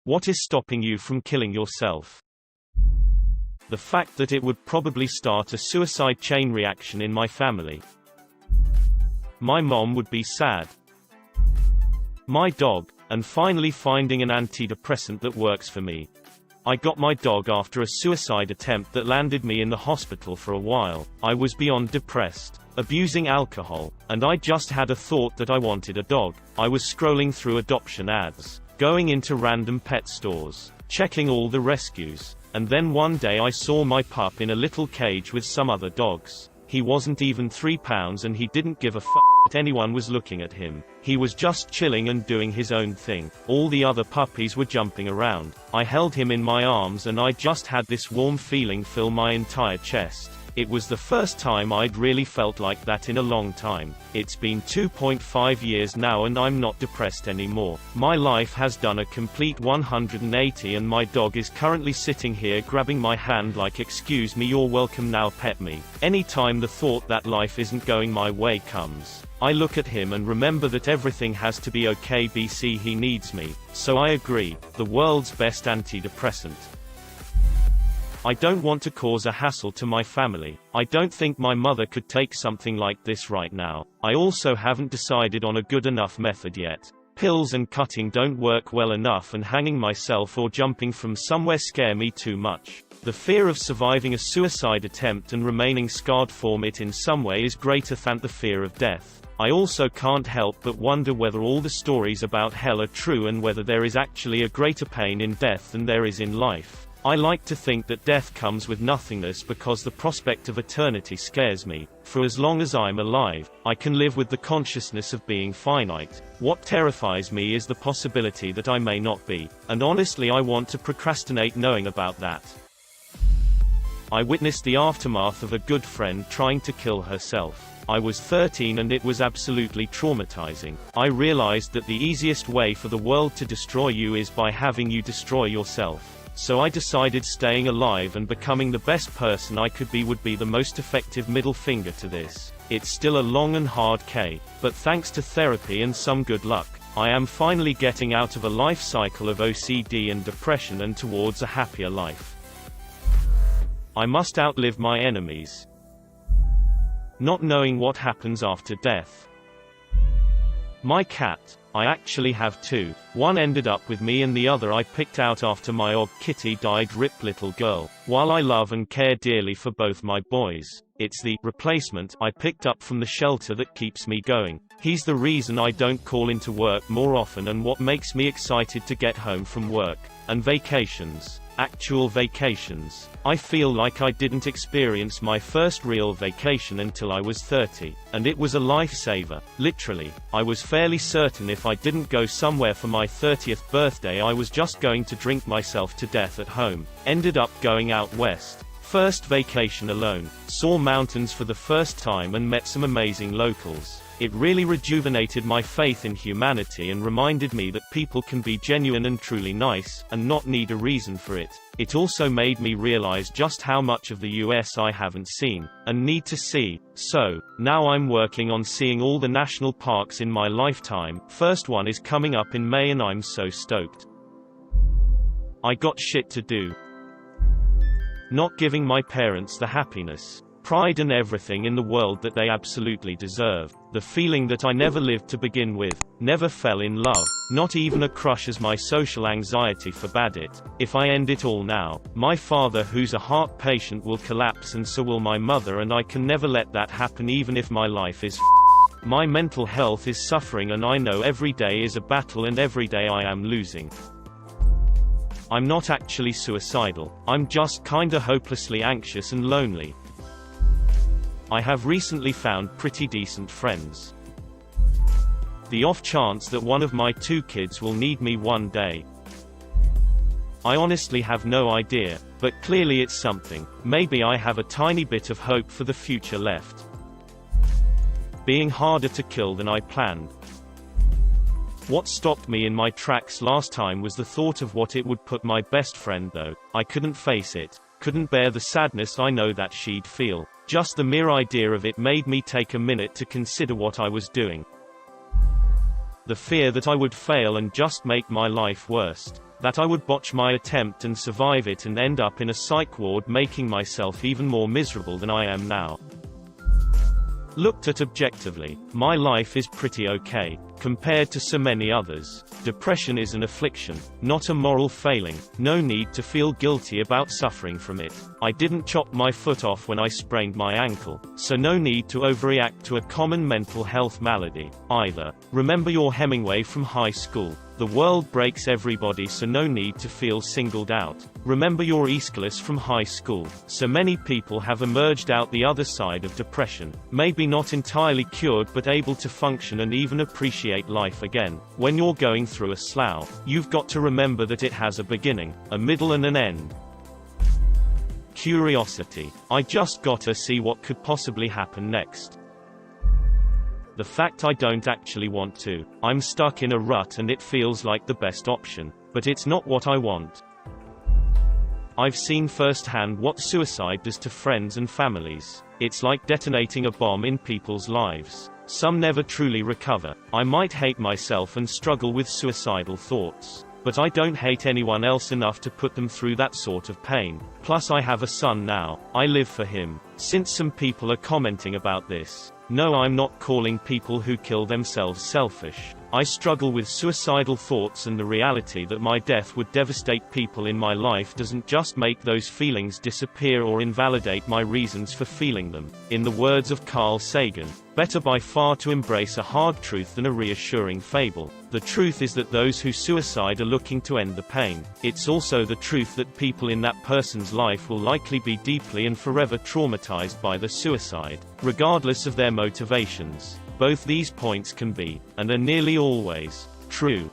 What is stopping you from killing yourself? The fact that it would probably start a suicide chain reaction in my family. My mom would be sad. My dog, and finally finding an antidepressant that works for me. I got my dog after a suicide attempt that landed me in the hospital for a while. I was beyond depressed, abusing alcohol, and I just had a thought that I wanted a dog. I was scrolling through adoption ads, going into random pet stores, checking all the rescues, and then one day I saw my pup in a little cage with some other dogs. He wasn't even 3 pounds and he didn't give a f that anyone was looking at him. He was just chilling and doing his own thing. All the other puppies were jumping around. I held him in my arms and I just had this warm feeling fill my entire chest. It was the first time I'd really felt like that in a long time. It's been 2.5 years now and I'm not depressed anymore. My life has done a complete 180 and my dog is currently sitting here grabbing my hand like, excuse me, you're welcome, now pet me. Anytime the thought that life isn't going my way comes, I look at him and remember that everything has to be okay, BC he needs me. So I agree, the world's best antidepressant. I don't want to cause a hassle to my family. I don't think my mother could take something like this right now. I also haven't decided on a good enough method yet. Pills and cutting don't work well enough, and hanging myself or jumping from somewhere scare me too much. The fear of surviving a suicide attempt and remaining scarred from it in some way is greater than the fear of death. I also can't help but wonder whether all the stories about hell are true and whether there is actually a greater pain in death than there is in life. I like to think that death comes with nothingness because the prospect of eternity scares me. For as long as I'm alive, I can live with the consciousness of being finite. What terrifies me is the possibility that I may not be, and honestly I want to procrastinate knowing about that. I witnessed the aftermath of a good friend trying to kill herself. I was 13 and it was absolutely traumatizing. I realized that the easiest way for the world to destroy you is by having you destroy yourself. So I decided staying alive and becoming the best person I could be would be the most effective middle finger to this. It's still a long and hard K, but thanks to therapy and some good luck, I am finally getting out of a life cycle of OCD and depression and towards a happier life. I must outlive my enemies. Not knowing what happens after death. My cat, I actually have two. One ended up with me and the other I picked out after my old kitty died. Rip little girl. While I love and care dearly for both my boys, it's the replacement I picked up from the shelter that keeps me going. He's the reason I don't call into work more often and what makes me excited to get home from work. And vacations. Actual vacations. I feel like I didn't experience my first real vacation until I was 30, and it was a lifesaver. Literally, I was fairly certain if I didn't go somewhere for my 30th birthday I was just going to drink myself to death at home. Ended up going out west. First vacation alone. Saw mountains for the first time and met some amazing locals. It really rejuvenated my faith in humanity and reminded me that people can be genuine and truly nice, and not need a reason for it. It also made me realize just how much of the US I haven't seen, and need to see. So, now I'm working on seeing all the national parks in my lifetime. First one is coming up in May and I'm so stoked. I got shit to do. Not giving my parents the happiness, pride and everything in the world that they absolutely deserve. The feeling that I never lived to begin with, never fell in love, not even a crush as my social anxiety forbade it. If I end it all now, my father who's a heart patient will collapse and so will my mother, and I can never let that happen even if my life is My mental health is suffering and I know every day is a battle and every day I am losing. I'm not actually suicidal, I'm just kinda hopelessly anxious and lonely. I have recently found pretty decent friends. The off chance that one of my 2 kids will need me one day. I honestly have no idea, but clearly it's something. Maybe I have a tiny bit of hope for the future left. Being harder to kill than I planned. What stopped me in my tracks last time was the thought of what it would put my best friend though. I couldn't face it. Couldn't bear the sadness I know that she'd feel. Just the mere idea of it made me take a minute to consider what I was doing. The fear that I would fail and just make my life worse. that I would botch my attempt and survive it and end up in a psych ward making myself even more miserable than I am now. Looked at objectively, my life is pretty okay, compared to so many others. Depression is an affliction, not a moral failing, no need to feel guilty about suffering from it. I didn't chop my foot off when I sprained my ankle, so no need to overreact to a common mental health malady, either. Remember your Hemingway from high school. The world breaks everybody, so no need to feel singled out. Remember your Aeschylus from high school. So many people have emerged out the other side of depression, maybe not entirely cured but able to function and even appreciate life again. When you're going through a slough, you've got to remember that it has a beginning, a middle and an end. Curiosity. I just gotta see what could possibly happen next. The fact I don't actually want to. I'm stuck in a rut and it feels like the best option, but it's not what I want. I've seen firsthand what suicide does to friends and families. It's like detonating a bomb in people's lives. Some never truly recover. I might hate myself and struggle with suicidal thoughts, but I don't hate anyone else enough to put them through that sort of pain. Plus I have a son now. I live for him. Since some people are commenting about this, no, I'm not calling people who kill themselves selfish. I struggle with suicidal thoughts, and the reality that my death would devastate people in my life doesn't just make those feelings disappear or invalidate my reasons for feeling them. In the words of Carl Sagan, better by far to embrace a hard truth than a reassuring fable. The truth is that those who suicide are looking to end the pain. It's also the truth that people in that person's life will likely be deeply and forever traumatized by the suicide, regardless of their motivations. Both these points can be, and are nearly always, true.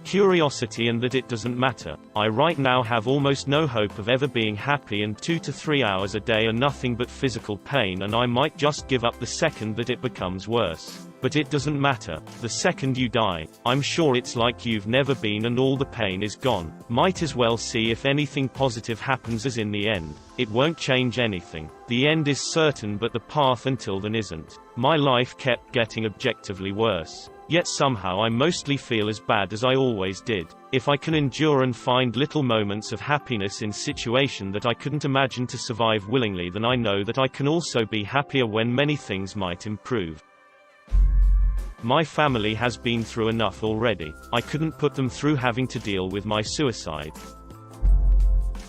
Curiosity and that it doesn't matter. I right now have almost no hope of ever being happy, and 2 to 3 hours a day are nothing but physical pain, and I might just give up the second that it becomes worse. But it doesn't matter. The second you die, I'm sure it's like you've never been and all the pain is gone. Might as well see if anything positive happens, as in the end, it won't change anything. The end is certain, but the path until then isn't. My life kept getting objectively worse. Yet somehow I mostly feel as bad as I always did. If I can endure and find little moments of happiness in situations that I couldn't imagine to survive willingly, then I know that I can also be happier when many things might improve. My family has been through enough already. I couldn't put them through having to deal with my suicide.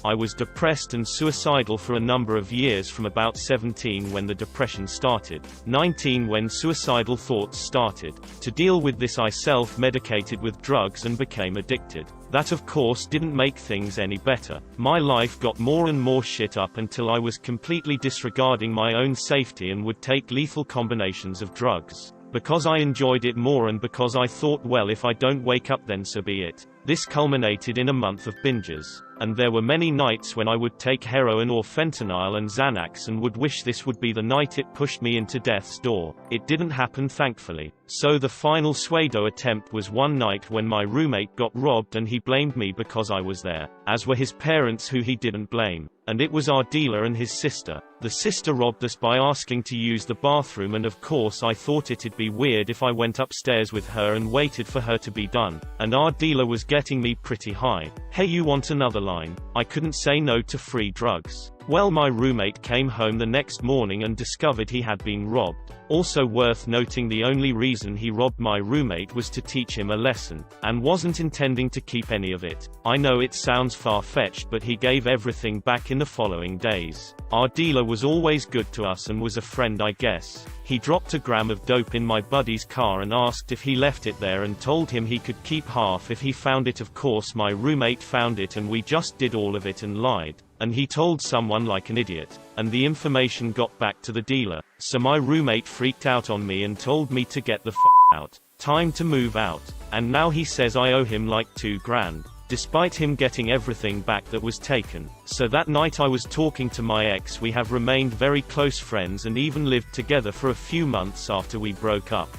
I was depressed and suicidal for a number of years, from about 17 when the depression started, 19 when suicidal thoughts started. To deal with this I self-medicated with drugs and became addicted. That of course didn't make things any better. My life got more and more shit up until I was completely disregarding my own safety and would take lethal combinations of drugs. Because I enjoyed it more, and because I thought, well, if I don't wake up then so be it. This culminated in a month of binges. And there were many nights when I would take heroin or fentanyl and Xanax and would wish this would be the night it pushed me into death's door. It didn't happen, thankfully. So the final pseudo attempt was one night when my roommate got robbed, and he blamed me because I was there, as were his parents, who he didn't blame. And it was our dealer and his sister. The sister robbed us by asking to use the bathroom, and of course I thought it'd be weird if I went upstairs with her and waited for her to be done. And our dealer was getting me pretty high. Hey, you want another line? I couldn't say no to free drugs. Well, my roommate came home the next morning and discovered he had been robbed. Also worth noting, the only reason he robbed my roommate was to teach him a lesson, and wasn't intending to keep any of it. I know it sounds far-fetched, but he gave everything back in the following days. Our dealer was always good to us and was a friend, I guess. He dropped a gram of dope in my buddy's car and asked if he left it there, and told him he could keep half if he found it. Of course my roommate found it and we just did all of it and lied. And he told someone like an idiot, and the information got back to the dealer. So my roommate freaked out on me and told me to get the f*** out. Time to move out. And now he says I owe him like $2,000. Despite him getting everything back that was taken. So that night I was talking to my ex. We have remained very close friends and even lived together for a few months after we broke up.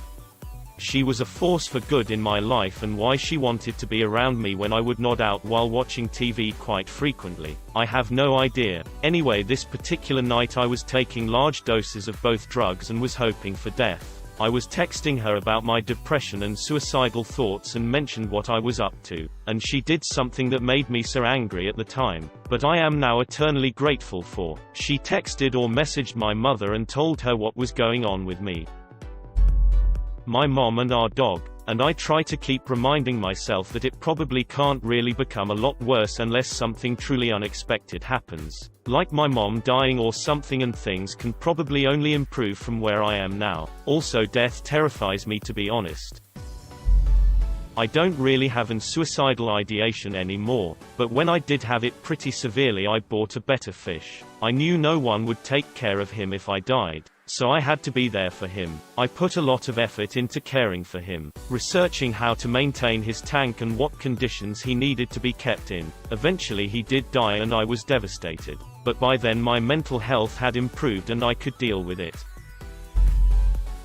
She was a force for good in my life, and why she wanted to be around me when I would nod out while watching TV quite frequently, I have no idea. Anyway, this particular night I was taking large doses of both drugs and was hoping for death. I was texting her about my depression and suicidal thoughts and mentioned what I was up to, and she did something that made me so angry at the time, but I am now eternally grateful for. She texted or messaged my mother and told her what was going on with me, my mom and our dog, and I try to keep reminding myself that it probably can't really become a lot worse unless something truly unexpected happens, like my mom dying or something, and things can probably only improve from where I am now. Also, death terrifies me, to be honest. I don't really have an suicidal ideation anymore, but when I did have it pretty severely, I bought a better fish. I knew no one would take care of him if I died, so I had to be there for him. I put a lot of effort into caring for him, researching how to maintain his tank and what conditions he needed to be kept in. Eventually he did die and I was devastated, but by then my mental health had improved and I could deal with it.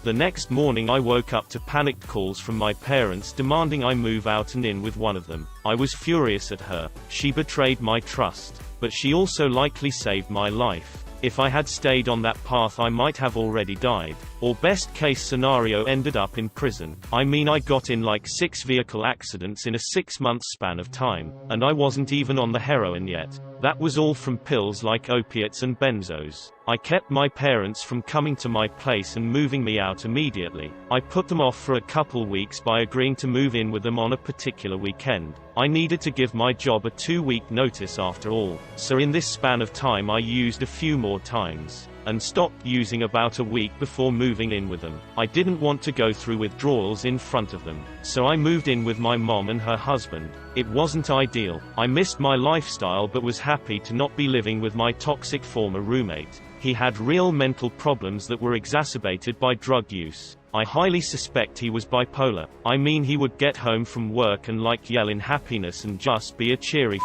The next morning I woke up to panicked calls from my parents demanding I move out and in with one of them. I was furious at her. She betrayed my trust, but she also likely saved my life. If I had stayed on that path, I might have already died, or best case scenario ended up in prison. I mean, I got in like 6 vehicle accidents in a 6-month span of time, and I wasn't even on the heroin yet. That was all from pills like opiates and benzos. I kept my parents from coming to my place and moving me out immediately. I put them off for a couple weeks by agreeing to move in with them on a particular weekend. I needed to give my job a 2-week notice after all, so in this span of time I used a few more times, and stopped using about a week before moving in with them. I didn't want to go through withdrawals in front of them, so I moved in with my mom and her husband. It wasn't ideal. I missed my lifestyle but was happy to not be living with my toxic former roommate. He had real mental problems that were exacerbated by drug use. I highly suspect he was bipolar. I mean, he would get home from work and yell in happiness and just be a cheery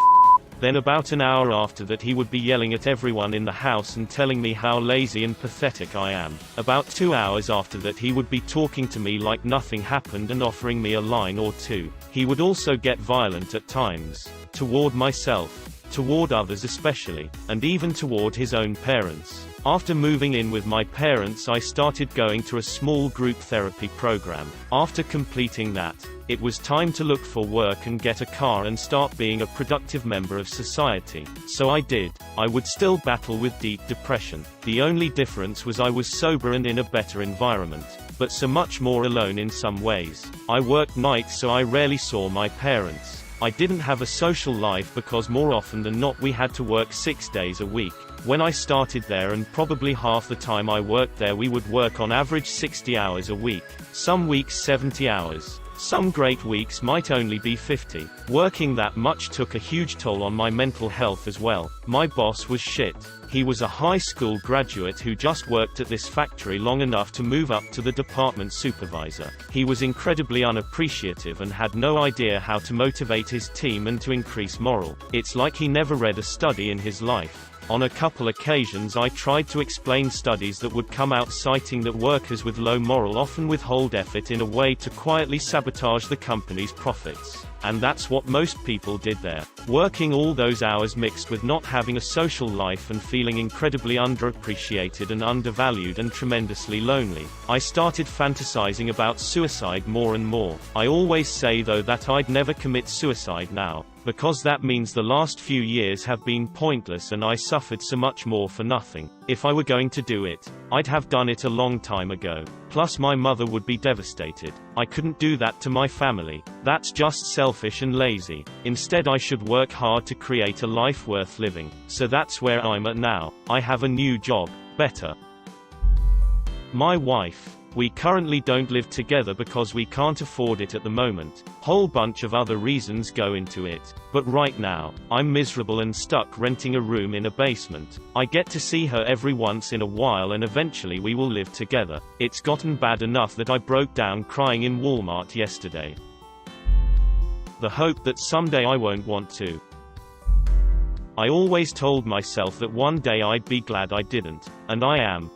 then about an hour after that he would be yelling at everyone in the house and telling me how lazy and pathetic I am. About 2 hours after that he would be talking to me like nothing happened and offering me a line or two. He would also get violent at times, toward myself, toward others especially, and even toward his own parents. After moving in with my parents, I started going to a small group therapy program. After completing that, it was time to look for work and get a car and start being a productive member of society. So I did. I would still battle with deep depression. The only difference was I was sober and in a better environment, but so much more alone in some ways. I worked nights, so I rarely saw my parents. I didn't have a social life because more often than not we had to work 6 days a week. When I started there, and probably half the time I worked there, we would work on average 60 hours a week. Some weeks 70 hours. Some great weeks might only be 50. Working that much took a huge toll on my mental health as well. My boss was shit. He was a high school graduate who just worked at this factory long enough to move up to the department supervisor. He was incredibly unappreciative and had no idea how to motivate his team and to increase morale. It's like he never read a study in his life. On a couple occasions I tried to explain studies that would come out citing that workers with low morale often withhold effort in a way to quietly sabotage the company's profits. And that's what most people did there. Working all those hours mixed with not having a social life and feeling incredibly underappreciated and undervalued and tremendously lonely. I started fantasizing about suicide more and more. I always say though that I'd never commit suicide now, because that means the last few years have been pointless and I suffered so much more for nothing. If I were going to do it, I'd have done it a long time ago. Plus my mother would be devastated. I couldn't do that to my family. That's just selfish and lazy. Instead I should work hard to create a life worth living. So that's where I'm at now. I have a new job. Better. My wife. We currently don't live together because we can't afford it at the moment. Whole bunch of other reasons go into it. But right now, I'm miserable and stuck renting a room in a basement. I get to see her every once in a while and eventually we will live together. It's gotten bad enough that I broke down crying in Walmart yesterday. The hope that someday I won't want to. I always told myself that one day I'd be glad I didn't. And I am.